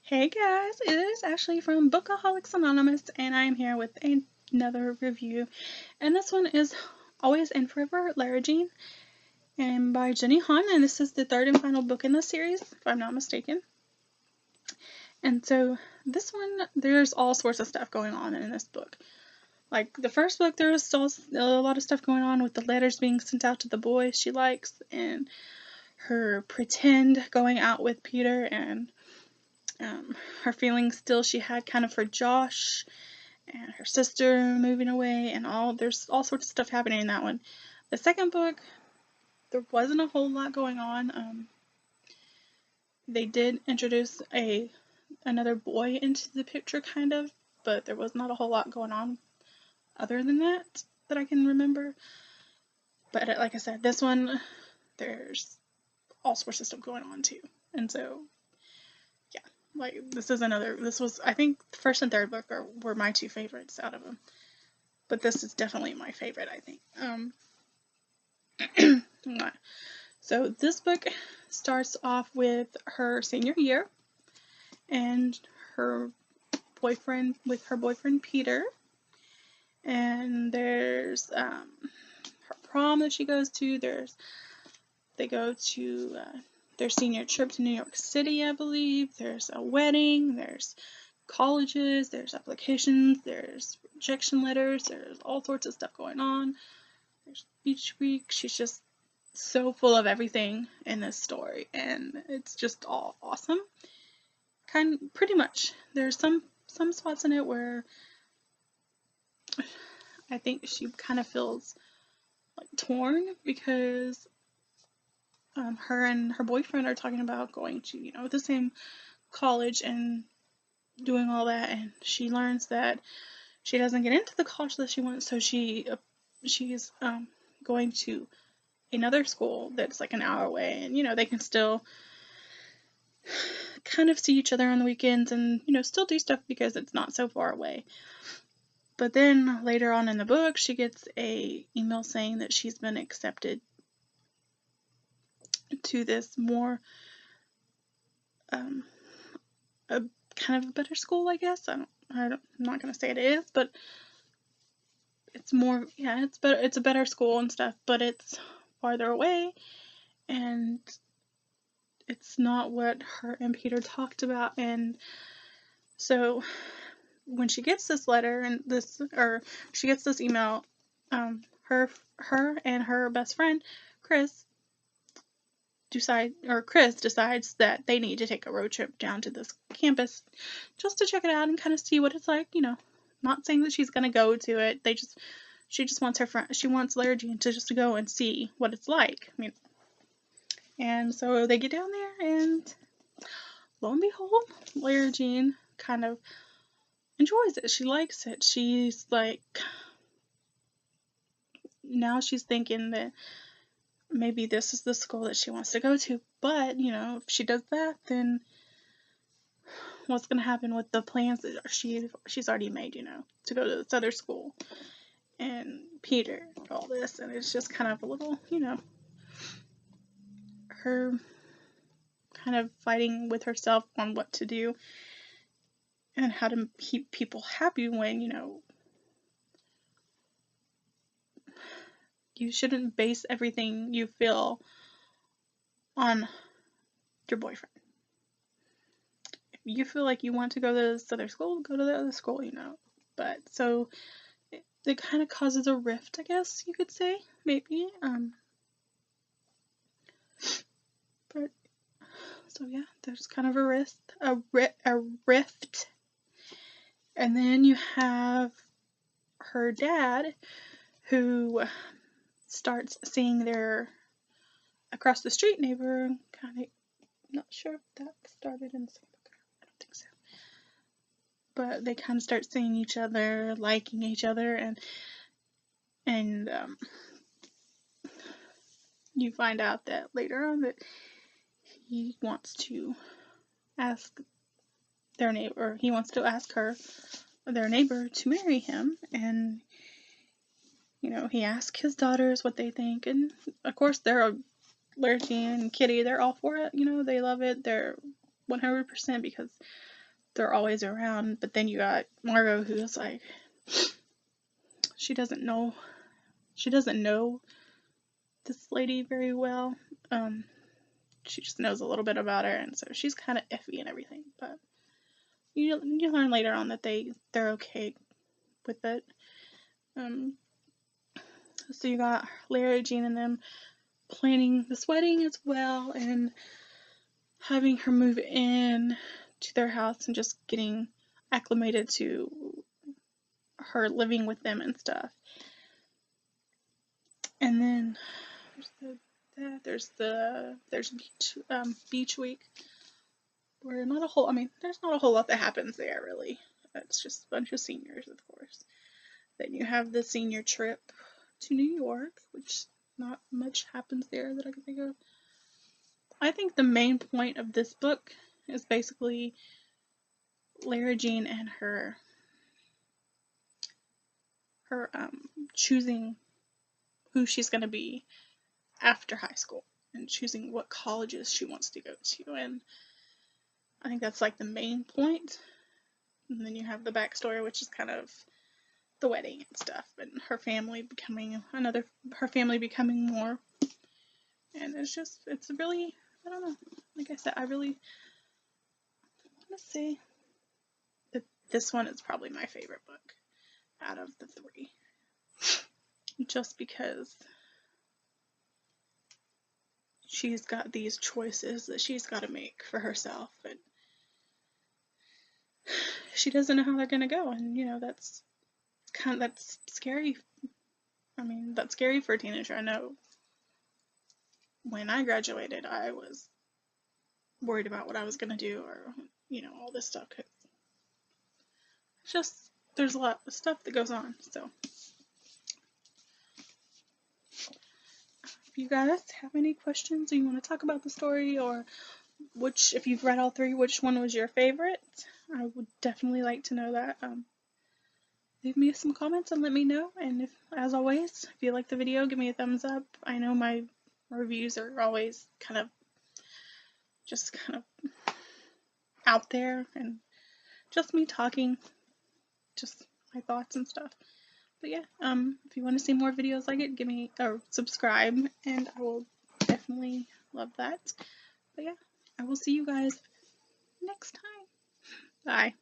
Hey guys, it is Ashley from Bookaholics Anonymous, and I am here with another review. And this one is Always and Forever, Lara Jean, and by Jenny Han, and this is the third and final book in the series, if I'm not mistaken. And so this one, there's all sorts of stuff going on in this book. Like the first book, there's still a lot of stuff going on with the letters being sent out to the boys she likes, and her pretend going out with Peter, and her feelings still she had kind of for Josh and her sister moving away, and there's all sorts of stuff happening in that one. The second book, there wasn't a whole lot going on. They did introduce another boy into the picture, kind of, but there was not a whole lot going on other than that I can remember. But like I said, this one, there's all sorts of stuff going on too, and so yeah, like this was, I think, the first and third book were my two favorites out of them, but this is definitely my favorite, I think. So this book starts off with her senior year and her boyfriend Peter, and there's her prom that she goes to. They go to their senior trip to New York City, I believe. There's a wedding, there's colleges, there's applications, there's rejection letters, there's all sorts of stuff going on. There's beach week. She's just so full of everything in this story, and it's just all awesome. Pretty much. There's some spots in it where I think she kind of feels like torn, because her and her boyfriend are talking about going to, the same college and doing all that, and she learns that she doesn't get into the college that she wants, so she's going to another school that's like an hour away, and they can still kind of see each other on the weekends and still do stuff because it's not so far away. But then later on in the book, she gets a email saying that she's been accepted to this more a kind of a better school, I guess. I'm not gonna say it is, but it's more, yeah, it's better. It's a better school and stuff, but it's farther away, and it's not what her and Peter talked about. And so when she gets this letter she gets this email, her and her best friend Chris decides that they need to take a road trip down to this campus just to check it out and kind of see what it's like. Not saying that she's gonna go to it. She just wants she wants Lara Jean to just go and see what it's like. And so they get down there, and lo and behold, Lara Jean kind of enjoys it. She likes it. She's like, now she's thinking that maybe this is the school that she wants to go to. But, if she does that, then what's going to happen with the plans that she's already made, to go to this other school, and Peter, all this. And it's just kind of a little, her kind of fighting with herself on what to do and how to keep people happy when, you shouldn't base everything you feel on your boyfriend. If you feel like you want to go to this other school, go to the other school, But so it kind of causes a rift, I guess you could say, maybe. But so yeah, there's kind of a rift, and then you have her dad, who starts seeing their across the street neighbor. Kind of not sure if that started in the same book. I don't think so. But they kind of start seeing each other, liking each other, and you find out that later on that he wants to ask their neighbor, he wants to ask their neighbor, to marry him, and he asks his daughters what they think, and of course they're Lara Jean and Kitty, they're all for it. They love it. They're 100%, because they're always around. But then you got Margot, who's like, she doesn't know this lady very well. She just knows a little bit about her, and so she's kind of iffy and everything. But you learn later on that they're okay with it. So you got Lara, Jean, and them planning this wedding as well, and having her move in to their house and just getting acclimated to her living with them and stuff. And then there's beach week, where there's not a whole lot that happens there really. It's just a bunch of seniors, of course. Then you have the senior trip to New York, which not much happens there that I can think of. I think the main point of this book is basically Lara Jean and her choosing who she's going to be after high school and choosing what colleges she wants to go to. And I think that's like the main point. And then you have the backstory, which is kind of the wedding and stuff, and her family becoming more. And it's really, I don't know, like I said, I really want to say that this one is probably my favorite book out of the three. Just because she's got these choices that she's got to make for herself, and she doesn't know how they're going to go, and that's scary. I mean, that's scary for a teenager. I know when I graduated, I was worried about what I was going to do, or all this stuff. It's just, there's a lot of stuff that goes on. So if you guys have any questions or you want to talk about the story, or if you've read all three, which one was your favorite, I would definitely like to know that. Leave me some comments and let me know. And as always, if you like the video, give me a thumbs up. I know my reviews are always kind of out there and just me talking, just my thoughts and stuff. But yeah, if you want to see more videos like it, subscribe, and I will definitely love that. But yeah, I will see you guys next time. Bye.